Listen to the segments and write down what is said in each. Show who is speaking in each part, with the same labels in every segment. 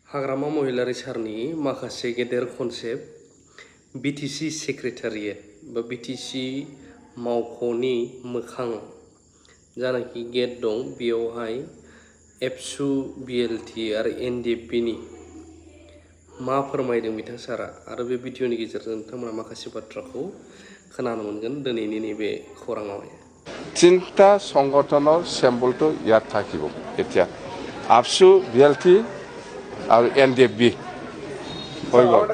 Speaker 1: हाग्रामा महिलारि सारनि माखासे गेदेर कनसेप्ट बिटिसि सेक्रेटारियेट बा बिटिसि मावख'नि मोखां जानाखि गेट दं बेयावहाय एबसु बिएलटि आरो एनडिएफबिनि मा फोरमायदों बिथां सारा आरो बे भिडिअनि गेजेरजों नोंथांमोना माखासे बाथ्राखौ खोनानो मोनगोन दिनैनि नैबे खौराङावहाय।
Speaker 2: তিনিটা সংগঠনৰ চেম্বলটো ইয়াত থাকিব। এতিয়া আপসু বিএলটি আৰু এনডিএফবি হৈ গ'ল।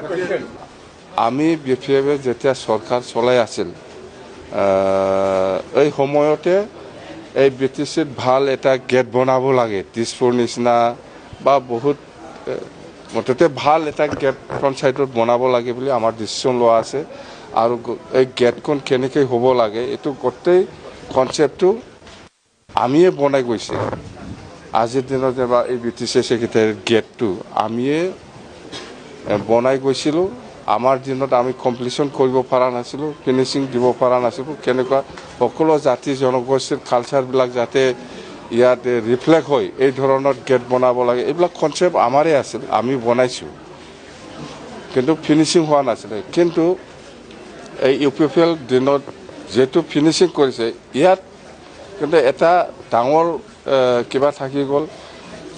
Speaker 2: আমি বিপিএফে যেতিয়া চৰকাৰ চলাই আছিল এই সময়তে এই বিটিচিত ভাল এটা গেট বনাব লাগে, দিছপুৰ নিচিনা বা বহুত মুঠতে ভাল এটা গেট পঞ্চায়তত বনাব লাগে বুলি আমাৰ ডিচিশ্যন লোৱা আছে। আৰু এই গেটখন কেনেকৈ হ'ব লাগে এইটো গোটেই কনসেপ্টটো আমিয়ে বনাই গৈছে। আজিৰ দিনত যেনিবা এই বিটিচি সেক্ৰেটাৰীৰ গেটটো আমিয়ে বনাই গৈছিলোঁ। আমাৰ দিনত আমি কমপ্লিশ্যন কৰিব পৰা নাছিলোঁ, ফিনিচিং দিব পৰা নাছিলোঁ। কেনেকুৱা সকলো জাতি জনগোষ্ঠীৰ কালচাৰবিলাক যাতে ইয়াত ৰিফ্লেক্ট হয় এই ধৰণৰ গেট বনাব লাগে, এইবিলাক কনচেপ্ট আমাৰে আছিল, আমি বনাইছোঁ, কিন্তু ফিনিচিং হোৱা নাছিলে। কিন্তু এই ইউপিএফএল দিনত যেহেতু ফিনিচিং কৰিছে ইয়াত কিন্তু এটা ডাঙৰ কিবা থাকি গ'ল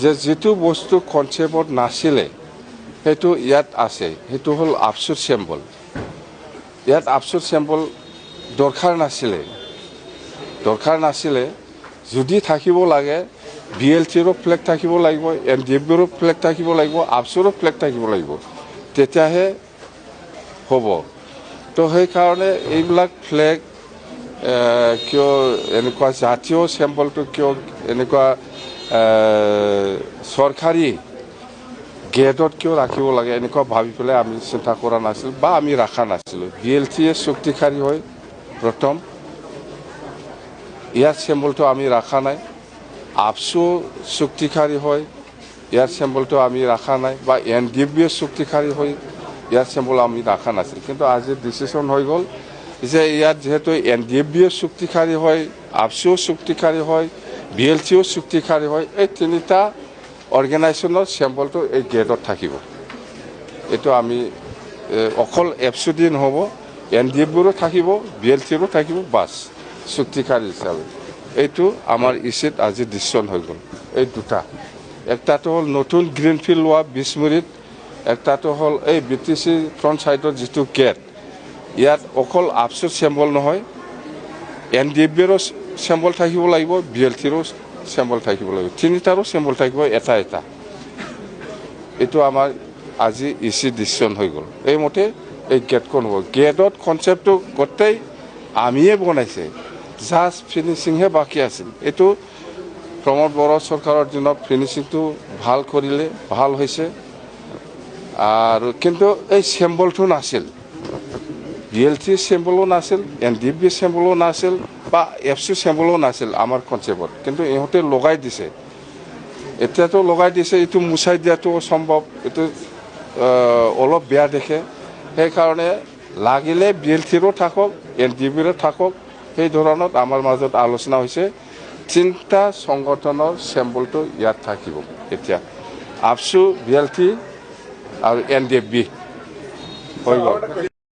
Speaker 2: যে যিটো বস্তু কনচেপ্টত নাছিলে সেইটো ইয়াত আছে, সেইটো হ'ল আপসুৰ চেম্বল। ইয়াত আপসুৰ চেম্বল দৰকাৰ নাছিলে। যদি থাকিব লাগে বিএলটিৰো ফ্লেগ থাকিব লাগিব, এনডিএফবিৰো ফ্লেগ থাকিব লাগিব, আপসুৰো ফ্লেগ থাকিব লাগিব, তেতিয়াহে হ'ব। তো সেইকাৰণে এইবিলাক ফ্লেগ কিয় এনেকুৱা জাতীয় চেম্বলটো কিয় এনেকুৱা চৰকাৰী গেটত কিয় ৰাখিব লাগে এনেকুৱা ভাবি পেলাই আমি চিন্তা কৰা নাছিলোঁ বা আমি ৰখা নাছিলোঁ। বিএলটিয়ে শক্তিশালী হয় প্ৰথম, ইয়াৰ চেম্বলটো আমি ৰখা নাই। আপসু শক্তিশালী হয়, ইয়াৰ চেম্বলটো আমি ৰখা নাই। বা এনডিএফবিয়ে শক্তিশালী হয়, ইয়াৰ চেম্বল আমি ৰখা নাছিল। কিন্তু আজি ডিচিশ্যন হৈ গ'ল যে ইয়াত যেহেতু এনডিএফবিও শক্তিশালী হয়, আপসুও শক্তিশালী হয়, বিএলটিও শক্তিশালী হয়, এই তিনিটা অৰ্গেনাইজেশ্যনৰ চেম্বলটো এই গেটত থাকিব। এইটো আমি অকল এপছু দি নহ'ব, এনডিএফবিৰো থাকিব, বিএলটিৰো থাকিব, বাছ শক্তিশালী হিচাপে। এইটো আমাৰ ইচিত আজি ডিচিশ্যন হৈ গ'ল। এই দুটা, একটাটো হ'ল নতুন গ্ৰীণফিল্ড লোৱা বিছমুৰীত, একটাটো হ'ল এই বিটিচি ফ্ৰণ্ট ছাইডৰ যিটো গেট, ইয়াত অকল আপসুৰ চেম্বল নহয়, এনডিএফবিৰো চেম্বল থাকিব লাগিব, বিএলটিৰো চেম্বল থাকিব লাগিব, তিনিটাৰো চেম্বল থাকিব এটা এটা। এইটো আমাৰ আজি ইচি ডিচিশ্যন হৈ গ'ল। এইমতে এই গেটখন হ'ব। গেটত কনচেপ্টটো গোটেই আমিয়ে বনাইছে, জাষ্ট ফিনিচিংহে বাকী আছিল। এইটো প্ৰমোদ বড়ো চৰকাৰৰ দিনত ফিনিচিংটো ভাল কৰিলে, ভাল হৈছে। আৰু কিন্তু এই চেম্বলটো নাছিল, বিএলটি চেম্বলো নাছিল, এনডিএফবি চেম্বলো নাছিল বা এফচি চেম্বলো নাছিল আমাৰ কনচেপ্টত। কিন্তু ইহঁতে লগাই দিছে, এতিয়াতো লগাই দিছে, এইটো মুচাই দিয়াটো অসম্ভৱ, এইটো অলপ বেয়া দেখে। সেইকাৰণে লাগিলে বিএলটিৰো থাকক, এনডিএফবিৰো থাকক, সেই ধৰণত আমাৰ মাজত আলোচনা হৈছে। তিনিটা সংগঠনৰ চেম্বলটো ইয়াত থাকিব। এতিয়া আপসু, বিএলটি আৰু এনডিএফবি হৈ গ'ল।